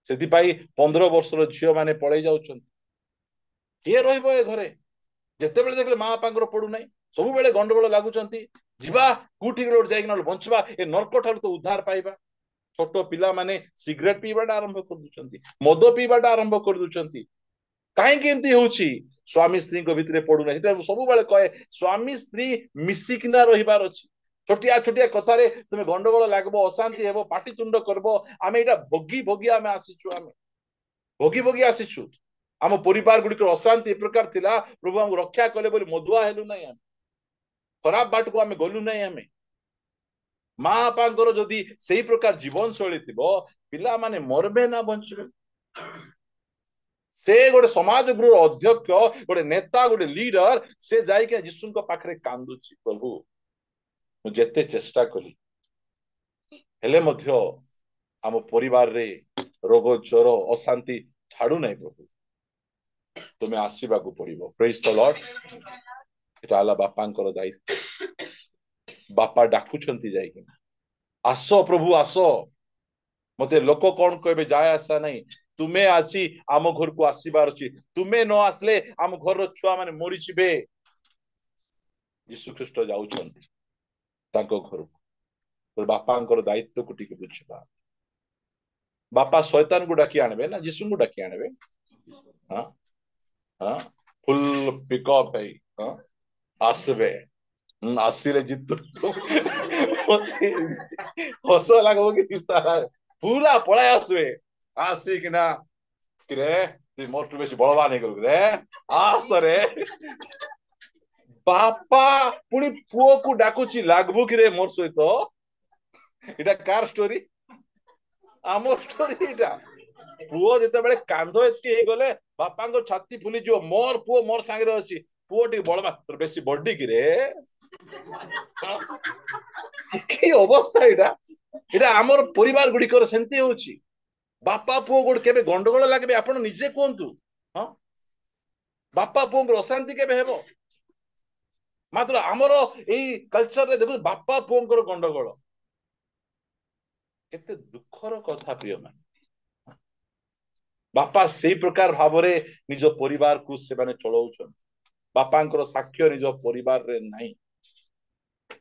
सेति पाई 15 वर्षर झियो माने पळै जाउछन के रहइबो ए घरे जेते बेले देखले मां बापांकर पडू नै सब बेले गंडगोल लागुचंती जिबा कुठी रोड जाई न बंचबा ए नरक ठार तो उद्धार पाइबा छोट पिला माने सिगरेट पीबाटा आरंभ कर दुचंती मद पीबाटा आरंभ कर दुचंती काहे के एंती होउची स्वामी स्त्री को भितरे पडू नै सेटा सब बेले कहे स्वामी स्त्री मिसिकिना रहिबार अछि छोटिया छोटिया कथा रे तुमे गंडगोल लागबो अशांति हेबो पाटितुंड करबो आमे एटा भोगी भोगी आमे आसीछु आमे भोगी भोगी आसीछु आम परिवार गुडी अशांति प्रकार थिला प्रभु हम रक्षा कले बोली मधुआ हेलु नै आमे खराब बाट को आमे गलु नै आमे मां बापांकर जदि सेही प्रकार जीवन शैली थिबो पिला माने मरबे ना बंचबे से गोटे समाज गृह अध्यक्ष गोटे नेता गोटे लीडर से जाई के यीशुଙ୍କ पाखरे कांदुची प्रभु मु जेते चेष्टा करी हेले मध्य आम परिवार रे रोग ज्वर अशांति छाड़ू नै प्रभु तुमे आसीबाकू पड़िबो। Praise the Lord. एटा आला बापांकर दायित्व। बापा डाकुछंती जाइकिना, आसो प्रभु आसो, मते लोक कौन कहबे जाय आशा नहीं, तुमे आसी आम घर को आसीबार अछि, तुमे न आसले आम घर छुआ माने मरि छिबे। यीशु ख्रीष्ट जाउछंती तांको घर को, तो बापांकर दायित्व को टिके बुझबा। बापा शैतान को डाकी आनबे ना यीशु को डाकी आनबे? हाँ हाँ, फुल पिकअप है। हाँ, आसबे आसिले जितु हस लागो कि सारा पूरा पळाय आसबे। आसिकिना किरे तु मोर बेसी बलवान हे गलु रे, आस रे। बापा पुणी पुओ को डाकुची लागबो कि रे मोर सहित। इटा कार स्टोरी? आमो स्टोरी इटा। पुओ जेते बेले कांध एतके हे गले बापांको छाती फुली जो, मोर पुओ मोर संगे अछि, पुओ टी बळमा तोर बेसी बड्डी कि रे। की अवस्था इटा? इटा हमर परिवार गुडी सेंती होची। बापा पुओ गोड केबे गंडगोल लागबे आपण निजे कोंतु। हां, बापा पुओ को अशांति केबे हेबो? मात्र हमर एई कल्चर रे देखो बापा पुओ को गंडगोल केते दुखर कथा प्रिय मान। बापा से प्रकार भावरे निज परिवार को से माने चलाउछन। बापांकर साक्ष्य निज परिवार रे नाही।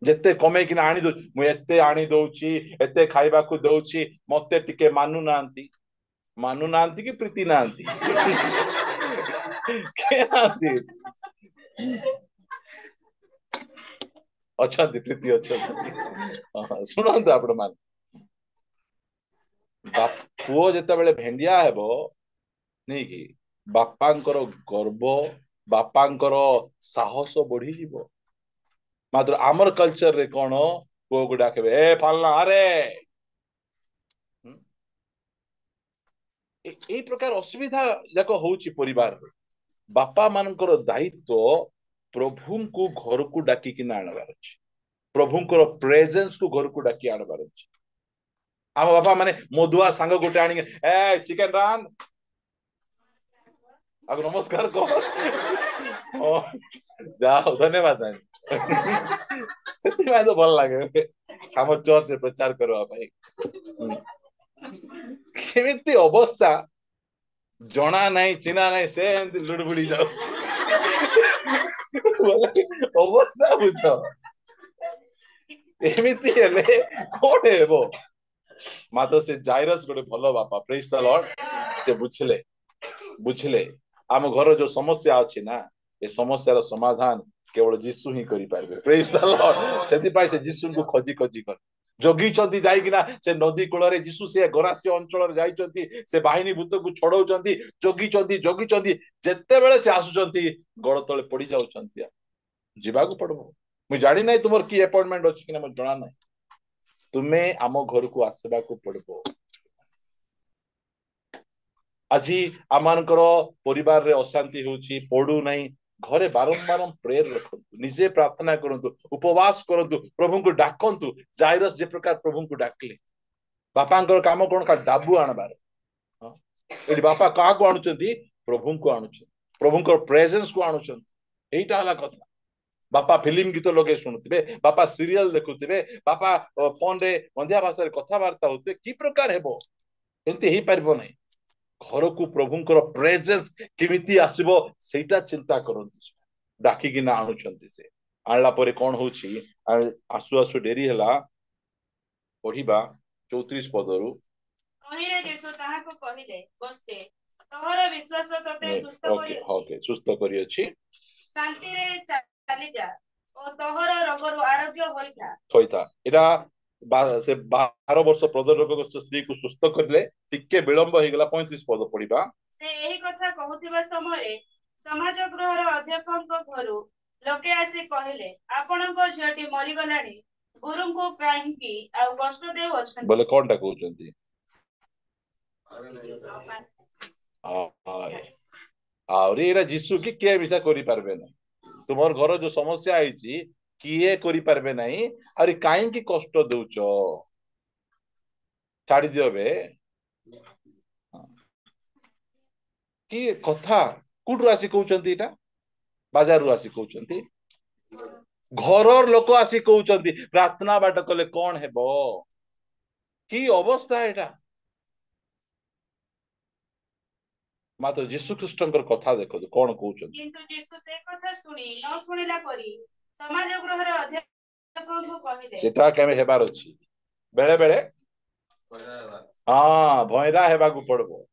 जेते कमे कि आनी दो, मु एते आनी दउची, एते खाइबा को दउची, मते टिके मानु नांती। मानु नांती कि प्रीति नांती? के नांती? अच्छा प्रीति अच्छा। सुनंतु आपण मान, पुओ जेते बेले भेंडिया हेबो नहीं कि बापांकर गर्व, बापांकर साहस बढ़ी जीवो। मात्र आमर कल्चर रे कोन पुओ को डाके ए फालना अरे। ए प्रकार असुविधा जाक होउची परिवार रे। बापा मानकर दायित्व प्रभु को घर को डाकी कि आनबार अछि, प्रभुंकर प्रेजेंस को घर को डाकी आनबार अछि। आम बापा माने मधुआ सांग गोटे आनी ए चिकन रान अब नमस्कार कह जाओ, धन्यवाद। से तो भल लगे हम चर्च प्रचार करवा भाई। केमिति अवस्था जना नहीं चिना नहीं से लुड़बुड़ी जाओ अवस्था बुझ एमिति हेले कोन हेबो। मात्र से जाइरस गोटे भल बापा, प्रेज द लॉर्ड। से बुझले आम घर जो समस्या अछि ना, ए समस्यार समाधान केवल यीशु ही करि पारबे। Praise the Lord. सेति पाइ से यीशु को खोजी खोजी कर जगी चंती जाइकिना से नदी कूल रे यीशु से गरासी अंचल रे जाई चंती, से बाहिनी भूत को छड़ौ चंती, जगी चंती जेते बेले से आसु चंती गड़ तळे पड़ी जाउ चंती। जिबा को पड़बो। मु जानि नै तुमर की अपॉइंटमेंट अछि कि ना मु जणा नै, तुमे आम घर को आसबा को पड़बो। आज आमानकर परिवार रे अशांति होउची, पड़ू नहीं, घरे बारंबार प्रेयर रखंतु, निजे प्रार्थना करंतु, उपवास करंतु, प्रभु को डाकंतु। जाइरस जे प्रकार प्रभु को डाकले, बापांकर काम कोन का डाबू आनबार। हां, एडी बापा का को आनुचंती? प्रभु को आनुचंती, प्रभुंकर प्रेजेंस को आनुचंती। एइटा हला कथा। बापा फिल्म गीत लगे शुणुथिबे, बापा सीरियल देखुथिबे, बापा फोन रे बंधिया भाषा रे कथा वार्ता होते, की प्रकार हेबो? एंती ही परबो नहीं। घर को प्रभुंकर प्रेजेंस केमिति आसीबो सेटा चिंता करंतु। डाकी कि ना आनुचंती, से आनला परे कोन होउची, आसु आसु डेरी हला। पढ़िबा 34 पदरु। कहिले जेसु ताहा को कहिले बसते तोहर विश्वास तते सुस्त करी अछि। ओके, सुस्त करी अछि। शांति रे चली जा ओ तोहर रोगरु आरोग्य होइता। एरा से 12 वर्ष प्रदर्शक स्त्री को सुस्त करले, टिके विलंब हो गला। 35 पद पढ़िबा। से एही कथा कहउथिबा समय समाज गृहर अध्यक्षक घरु लोके आसी कहिले आपणक झियटी मरि गलाणी, गुरु को काहेकि आ कष्ट देउ अछन। बोले कोनटा कहउचंती? आउरी एरा यीशु की के विसा करि पारबे ना। तुमर घर जो समस्या आइची किए करि पारबे नाही, अरे काहे की कष्ट देउचो, छाड़ी दियो बे। की कथा कोठु आसी कहउचंती एटा बाजारु आसी कहउचंती घरर लोक आसी कहउचंती प्रार्थना बाट कले कोन हेबो की अवस्था एटा मात्र यीशु ख्रीष्टंकर कथा देखो कोन कहउचंती किंतु यीशु से कथा सुनी न सुनिला परी समाज गृहर अध्यक्षको कहिले सेटा केमे हेबार अछि बेले बेले हाँ भयरा हेबाकू पड़बो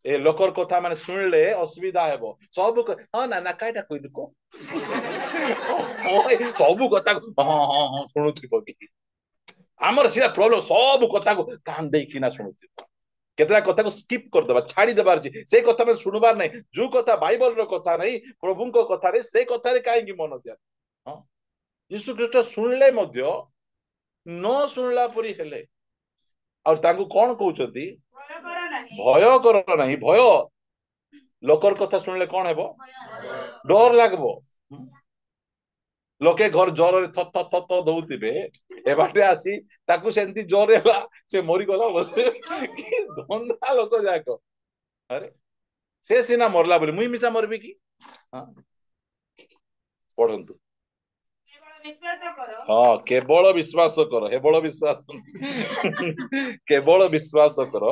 ए लोकर कथा माने सुनले असुविधा हेबो सब हाँ ना ना काइटा कहि दुको सब कथा हाँ हाँ हाँ सुनुथिबो कि हमर सिया प्रॉब्लम सब कथा को कान देई किना सुनुथिबो केतरा कथा को स्किप कर देबा छाड़ी देबार छी से कथा में सुनबार नहीं जो कथा बाइबल रो कथा नहीं प्रभु को कथा रे से कथा रे काहे की मन दिया हां यीशु ख्रीष्ट सुनले मध्य न सुनला परी हेले और तांको कोन कहउचंती भय कर नहीं भय लोकर कथा सुनले कोन हेबो डर लागबो लोके घर जोर रे थत थत थत दउतिबे ए बाटे आसी ताकू सेंती जोर हेला से मरी गला कि धंधा लोक जाको अरे से सिना मरला बोली मुई मिसा मरबी की हां पढंतु हाँ केवल विश्वास कर हेबल विश्वास केवल विश्वास कर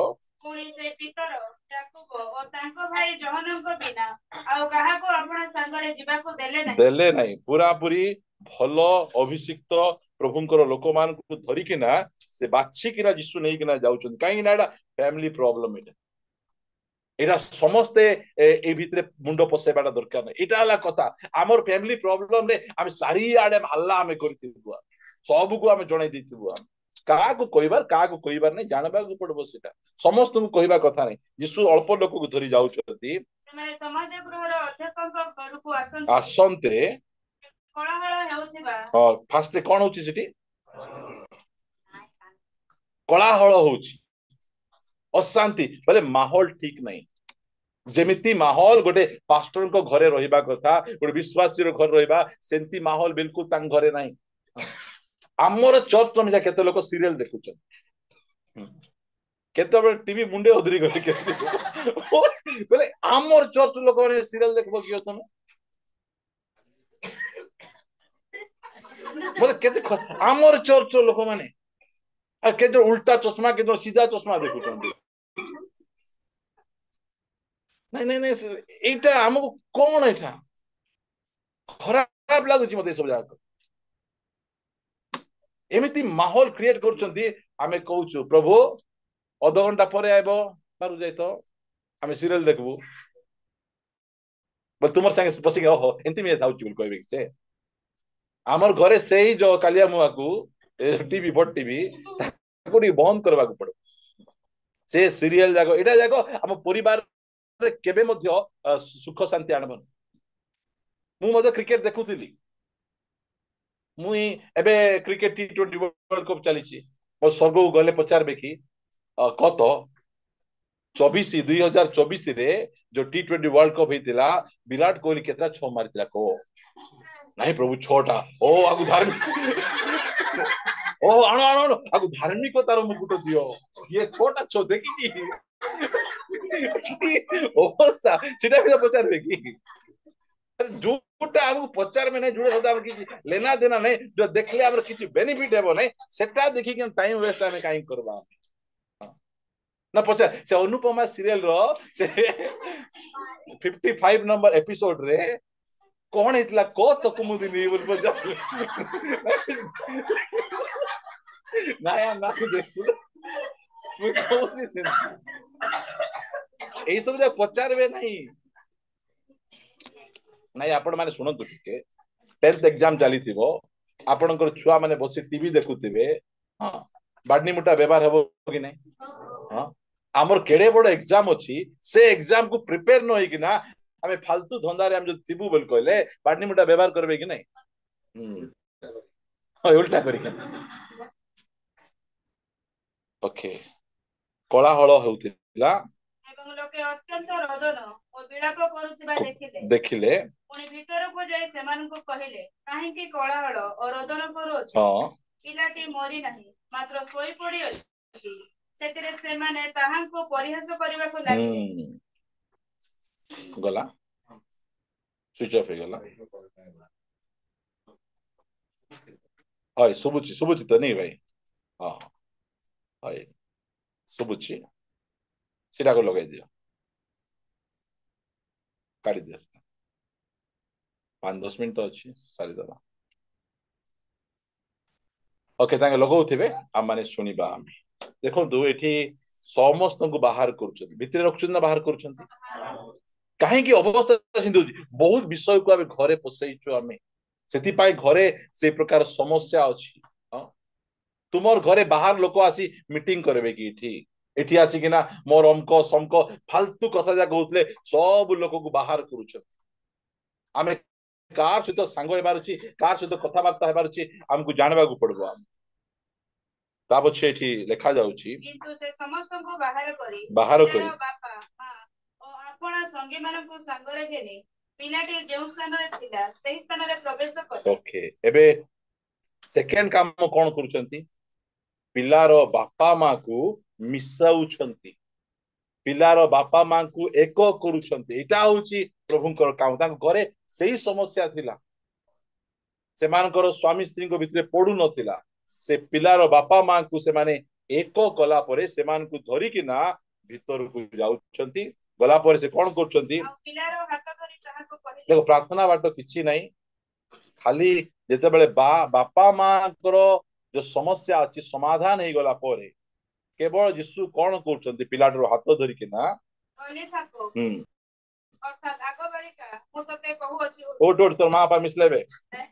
पुणी से पीतर याकूब और तांको भाई जोहनଙ୍କ बिना आउ काहाको आपण संगरे जीवाको देले नहीं पूरा पूरी भलो अभिषिक्त प्रभुंकर लोक मान को धरि किना से बाछि किना यीशु नहीं किना जाउछन काई ना एडा फैमिली प्रॉब्लम एटा समस्ते ए भितरे मुंडो पसेबाटा दरकार नहीं एटा हला कथा हमर फैमिली प्रॉब्लम रे हम सारी आडे हल्ला हमें करथिबु सब को हम जणाई दिथिबु का को कहिबार नहीं जानबा को पड़बो सेटा समस्त को कहिबा कथा नहीं यीशु अल्प लोक को धरि जाउछथि माने समाज गृहर अध्यक्षक घर को आसंते कोलाहल हेउथिबा हां फास्ट कोन होची सेठी कोलाहल होची अशांति बोले माहौल ठीक नहीं जेमिति माहौल गोटे पास्टर को घरे रहिबा कथा गोटे विश्वासी रो घर रहिबा सेंती माहौल बिल्कुल तांग घरे नहीं हमर चर्च में जा केते लोक सीरियल देखुचन केते टीवी मुंडे उधरी गले केते बोले हमर चर्च लोक रे सीरियल देखबो कियो तुम बोले केते हमर चर्च लोक माने आ केते उल्टा चश्मा केते सीधा चश्मा देखुचन नहीं नहीं नहीं एटा हमको कोन एटा खराब लागुची मते सब जाक एमिति माहौल क्रिएट करचंती आमे कहूचु प्रभु आधा घंटा परे आइबो बारु जाई तो आमे सीरियल देखबो बल तुमर संगे बसिके ओहो एंती में थाउची बोल कहबे कि हमर घरे सेही जो कालिया मुआ को टीवी बट टीवी ताको बंद करबा को पड़ो से सीरियल जाको एटा जाको हम परिवार रे केबे मध्य सुख शांति आनबन मु मध्य क्रिकेट देखुथिली मुई एबे क्रिकेट टी20 वर्ल्ड कप चली मो सर्ग गले पचारबे कि कत 2024 रे जो टी20 वर्ल्ड कप हेतिला विराट कोहली केतरा छ मारितला को नहीं प्रभु छोटा ओ आगु धार्मिक ओ आनो आनो आगु धार्मिकतार मुकुट दियो ये छोटा छो देखी अवस्था सेटा भी पचारबे कि जोटा हमको पचार में नहीं जुड़े होता हम किसी लेना देना नहीं जो देखले हमर किसी बेनिफिट हेबो नहीं सेटा देखि के टाइम वेस्ट हमें काई करबा ना पचार से अनुपमा सीरियल रो से 55 नंबर एपिसोड रे कोन हितला को तो कुमुदिनी बोल पचार ना ना देखु मैं कहू छी एई सब जे पचारबे नहीं नहीं आपण माने सुनतु टिके 10th एग्जाम चली थिबो आपनकर छुआ माने बसी टीवी देखुथिबे हां बाडनी मुटा व्यवहार हेबो कि नहीं हां हमर केडे बड़ एग्जाम अछि से एग्जाम को प्रिपेयर न होई कि ना हमें फालतू धंधा रे हम जो थिबु बोल कहले बाडनी मुटा व्यवहार करबे कि नहीं उल्टा करी ओके कोलाहल होउतिला एवं लोके अत्यंत रोदन और विलाप करूथिबा देखिले पुणी भीतर को जाई सेमान को कहिले काहे कि कोलाहल और रोदन करूछ हां पिलाटी मरी नाही मात्र सोई पड़ी अछि सेतिरे से माने ताहां को परिहास करबा को लागिले गला स्विच ऑफ ହେଇଗଲା हाय शुभुची तो नहीं भाई हाँ हाय शुभुची सीधा को लगाई दियो काढ़ी दियो 5-10 मिनट तो अच्छी सारी दवा ओके तांगे लगौथिबे आम माने सुनिबा आम देखो एठी समस्त को बाहर करूछन भितरे रखुछन ना बाहर करूछन काहे की अवस्था सिंधु बहुत विषय को आमे घरे पसैछु आमे सेति पाई घरे से प्रकार समस्या अछि तुमर घरे बाहर लोक आसी मीटिंग करबे कि ठीक एठी आसी कि ना मोर अमको समको फालतू कथा जा कहउतले सब लोक को बाहर करूछन आमे कार सहित सांग हेबार अछि कार सहित कथाबार्ता हेबार अछि हमकु जानबा को पड़बो ता पछे एठी लेखा जाउछि किंतु से समस्त को बाहर करी बापा हां ओ आपणा संगी मानन को संगरे घेनी पिलाटी जेउ स्थान रे थिला सेही स्थान रे प्रवेश कर ओके एबे सेकेंड काम कोन करूछंती पिलार बापा मां को मिसाउछंती पिलार बापा मां को एक करूछंती एटा होची प्रभुंकर काम तांको घरे सेही समस्या थिला से मानकर स्वामी स्त्री को भितरे पडु नथिला से पिलार बापा मां को से माने एक कला परे से मान को धरि कि ना भीतर को जाउछंती गला परे से कोन करछंती पिलार हाथ धरि चाहा को कहि देखो प्रार्थना बाट किछि नाही खाली जेते बेले बापा मां करो जो समस्या अछि समाधान हे गला परे केवल यीशु कोन करछंती पिलाटर हाथ धरि कि ना अर्थात आगो बालिका मु तते कहू अछि ओट तोर मां बापा मिसलेबे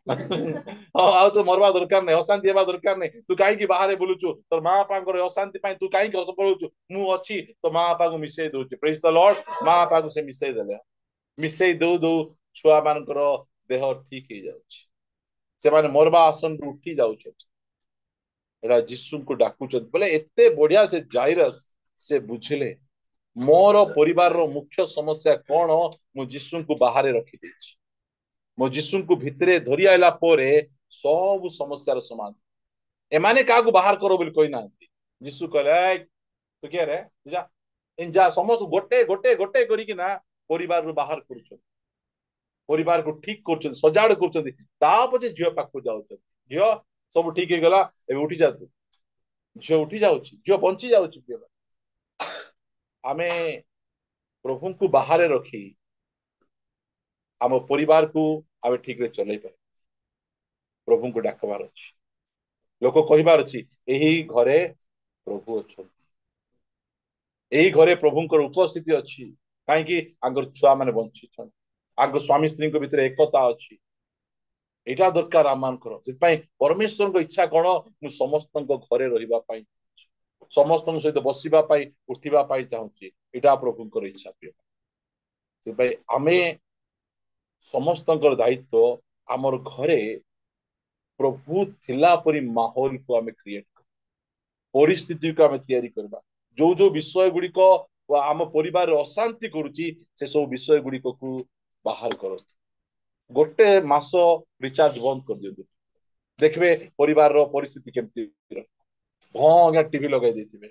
आ तो मरवा दरकार नहीं अशांति हेबा दरकार नहीं तू काई की बाहर बोलुचु तोर मां बापा को अशांति पाई तू काई हस पड़ुचु मु अछि तो मां बापा को मिसई दोचे प्रेज द लॉर्ड मां बापा को से मिसई देले मिसई दो छुआ मानकर देह ठीक हे जाउछि से माने मरवा आसन उठी जाउछि एरा यीशु को डाकुचत बोले एते बढ़िया से जाइरस से बुझले मोर परिवार रो मुख्य समस्या कोन मु यीशु को बाहर रखि देछि मो यीशु को भितरे धरि आइला परे सब समस्या रो समाधान एमाने का को बाहर करो बोल कोइ नांती यीशु कहले तो के रे जा इंजा समस्त गोटे गोटे गोटे करी कि ना परिवार रो बाहर करूछ परिवार को ठीक करछन सजाड़ करछन ता पछे जियो पाखु जाउछ जियो सब ठीक हे गला ए उठी जा तू जियो उठी जाउछ जियो बंची जाउछ जियो आमे प्रभु को बाहर रखी आम परिवार को आमे ठीक रे चलै पार प्रभु को डाकबार अछि लोक कहिबार अछि एही घरे प्रभु अछंती एही घरे प्रभुंकर उपस्थिति अछि काहे कि आगर छुआ माने बंची छन आगर स्वामी स्त्री को भीतर एकता अछि एटा दरकार आमान करो जितपाई परमेश्वर को इच्छा कोन मु समस्त को घरे रहिबा पाई समस्त सहित बसिबा पाई उठिबा पाई चाहूची एटा प्रभुंकर इच्छा प्रिय जितपाई आमे समस्त दायित्व आमर घरे प्रभु थिला परी माहौल को आमे क्रिएट परिस्थिति को आमे तैयारी करबा जो जो विषय गुडी को आम परिवार अशांति करूची से सब विषय गुडी को बाहर करो गोटे मास रिचार्ज बंद कर दियो देखबे परिवार रो परिस्थिति केमती भंगा टीवी लगाई देथिबे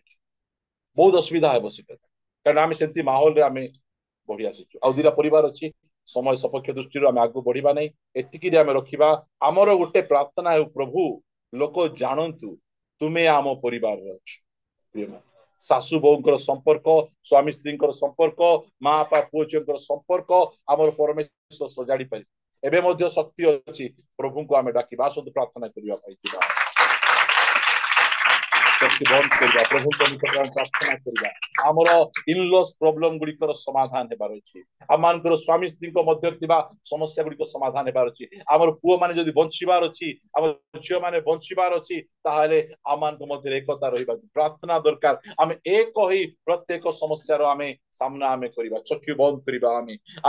बहुत असुविधा है बसिक कारण आमे सेंती माहौल रे आमे बढ़िया आसीचु आ दिरा परिवार अछि समय सपक्ष दृष्टि आमे आगु बढ़िबा नै एतिकी आमे रखिबा हमरो गोटे प्रार्थना है प्रभु लोक जानंतु तुमे आम परिवार रे अछ सासु बहुंकर संपर्क स्वामी स्त्री संपर्क माँ बापा पुओ झीर संपर्क आम परमेश्वर सजाड़ी पारि एबे मध्य शक्ति अछि प्रभु को आमे डाकिबा सद प्रार्थना करिबा पाइतिबा शक्ति बंद करिबा प्रभु को निकट प्रार्थना करिबा हमरो इनलॉस प्रॉब्लम गुडी कर समाधान हेबार अछि आमानकर स्वामी स्त्री को मध्य थिबा समस्या गुडी को समाधान हेबार अछि हमर पुओ माने जदी बंचिबार अछि हमर झियो माने बंचिबार अछि ताहाले आमान को मध्य एकता रहिबा प्रार्थना दरकार आमे एक ही प्रत्येक समस्या रो आमे सामना आमे करिबा चक्षु बंद करिबा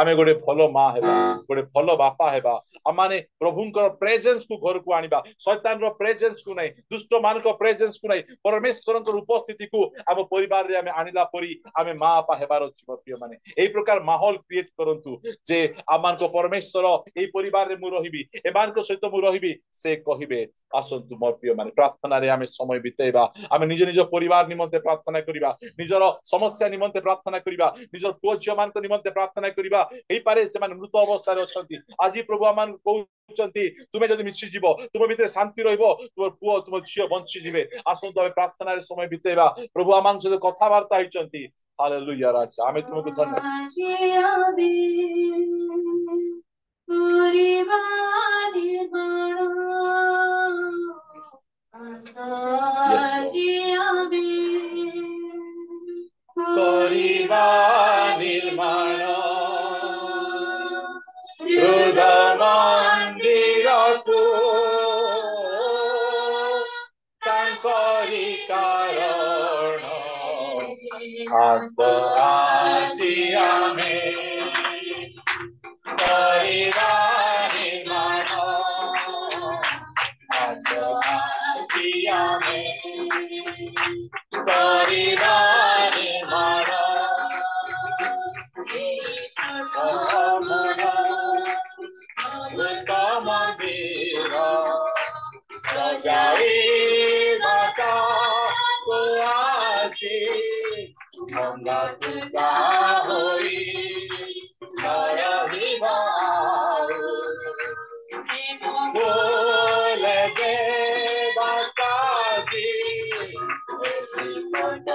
आमे गोटे भलो मां हेबा गोटे भलो बापा हेबा आमाने प्रभुंकर प्रेजेंस को घर को आनिबा शैतान रो प्रेजेंस को नै दुष्ट मान को प्रेजेंस को नै परमेश्वर उपस्थिति को आम परिवार रे आमे आनिला परी आमे माँ बापा हेबार अछि प्रिय माने एई प्रकार माहौल क्रिएट करंतु जे आमान को परमेश्वर एई परिवार रे मु रहिबी एमान को सहित मु रहिबी से कहिबे आसंतु मोर प्रिय माने प्रार्थना रे आमे समय बितेबा आमे निज निज परिवार निमंते प्रार्थना करिबा निजर समस्या निमंते प्रार्थना करिबा निजर पुओ झियो मान को निमंते प्रार्थना करिबा एई पारे से मान मृत अवस्था रे अछंती आजि प्रभु आमान कहउचंती तुमे जदि मिछि जीवो तुम भितर शांति रहइबो तुम पुओ तुम झियो बंची जिवे आसंतु आमे प्रार्थना रे समय बितेबा प्रभु आमान सहित कथा वार्ता हिचंती हालेलुया राजा आमे तुमको धन्यवाद परिवार निर्माण हृदय मंदिर को तांकरी कारण आस आछि आमे परिवार निर्माण आस आछि आमे परिवार निर्माण मंदिर सजाई माता को आछि मंगा तुका होई नरहिबा बोले दे बासाजी संत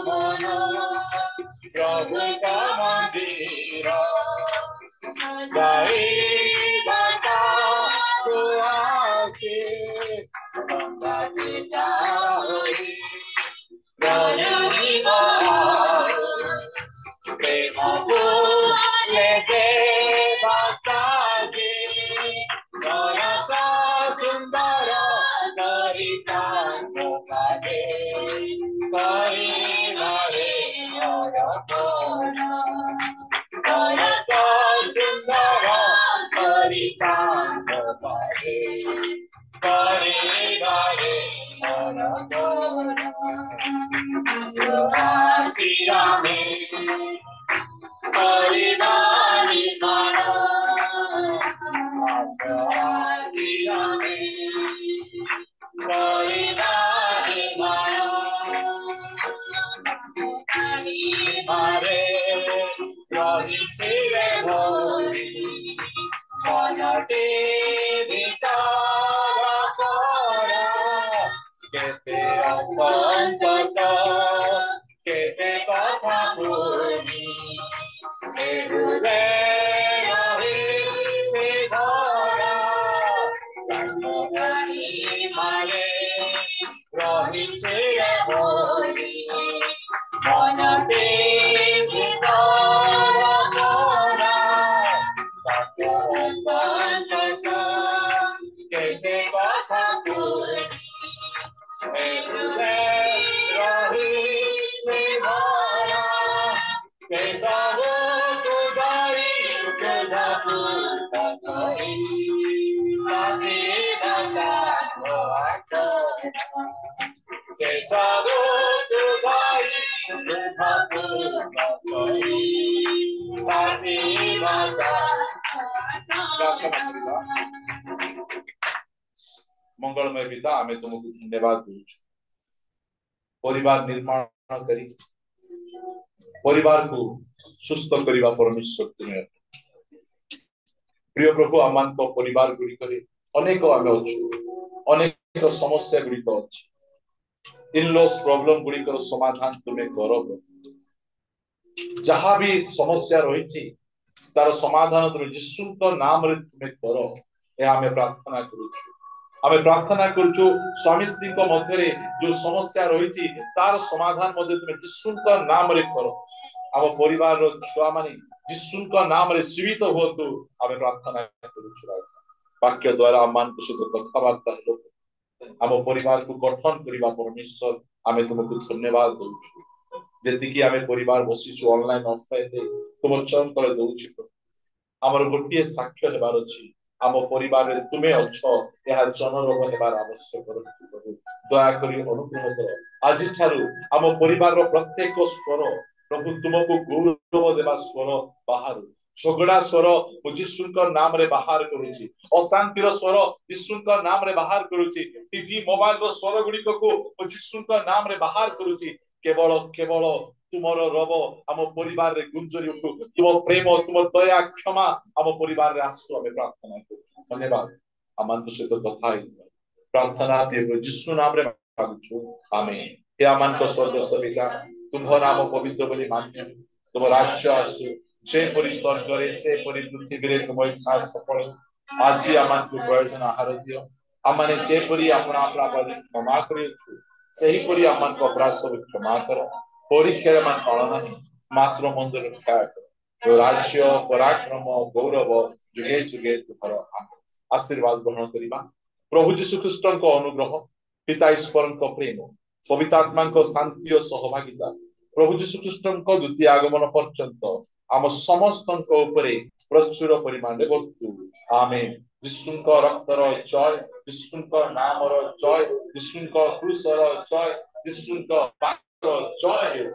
मन प्रभु का मंदिर सजाई माता को आछि मंगा तुका होई नरहिबा प्रेम बोले दे बासाजी सरस सुंदर करितांग काहे परिवारे सरस सुंदर करितांग काहे परिवारे आमे परिवार निर्माण परिवार निर्माण मारे रहिছে रे भरी मनटे विचार करा केते असंतोष केते कथा भूमि एहुले रहिছে धरा कांगरी मारे रहिছে रे भरी मनटे विचार करा संतोष केते कथा भूमि एहुले रहिছে धरा से सब तुझारी तुझापू तकरी ताने बता को आसना से सब तुझारी तुझापू तकरी ताने बता मंगलमय पिता आमे तुमको धन्यवाद देउछु परिवार निर्माण करी परिवार को सुस्थ करिबा परमेश्वर तुमे प्रिय प्रभु आमान को परिवार गुडी करे अनेक आमे अछु अनेक समस्या गुडी को अछि इन लॉस प्रॉब्लम गुडी को समाधान तुमे करो जहां भी समस्या रही छी तार समाधान तुमे यीशु को नाम रे तुमे करो ए आमे प्रार्थना करू आमे प्रार्थना करूछु स्वामी स्त्री को मध्य रे जो समस्या रही छी तार समाधान मध्य तुमे यीशु को नाम रे करो आम परिवार रो छुआ माने यीशु को नाम रे जीवित होतु आमे प्रार्थना करूछु वाक्य द्वारा मान को सहित कथावार्ता हो आम परिवार को गठन करिबा परमेश्वर आमे तुमको धन्यवाद दउछु जेति कि आमे परिवार बसिछु ऑनलाइन ऑफलाइन तुम चरण करे दउछु हमर गोटिए साक्ष्य हेबार अछि आम परिवार रे तुमे अछ एहा जनरोग हेबार आवश्यक रहछि प्रभु दया करी अनुग्रह कर आज ठारू आम परिवार प्रत्येक स्वर प्रभु तुमको गौरव देवा स्वर बाहर झगड़ा स्वर यीशु नाम रे बाहर करूची अशांतिर स्वर यीशु नाम रे बाहर करूची टीवी मोबाइल रो स्वर गुडी को यीशु नाम रे बाहर करूची केवल केवल तुमर रब आम परिवार रे गुंजरी उठू तुम प्रेम तुम दया क्षमा आम परिवार रे आसु आमे प्रार्थना करू धन्यवाद आमान सहित कथा प्रार्थना यीशु नाम रे मागुछु आमेन हे आमान को स्वर्गस्थ पिता तुम नाम पवित्र बोली मान्य तुम राज्य आसु से परि स्वर्ग रे से परि पृथ्वी रे तुम इच्छा सफल आज आमान को प्रयोजन आहार दियो आमाने जे परि अपना अपना अपराध क्षमा करियछु सही परि आमान को अपराध सब क्षमा करो परीक्षा मान पालन नहीं मात्र मंदिर रक्षा करो जो राज्य पराक्रम गौरव जुगे जुगे तुम्हारा आशीर्वाद ग्रहण करिबा प्रभु यीशु ख्रीष्ट को अनुग्रह पिता ईश्वर को प्रेम पवित्र आत्मा को शांति और सहभागिता प्रभु यीशु ख्रीष्ट को द्वितीय आगमन पर्यंत आम समस्त उपरे प्रचुर परिमाण रे बर्तु आमेन यीशु को रक्तर जय यीशु को नाम रो जय यीशु को क्रूस रो जय यीशु को जय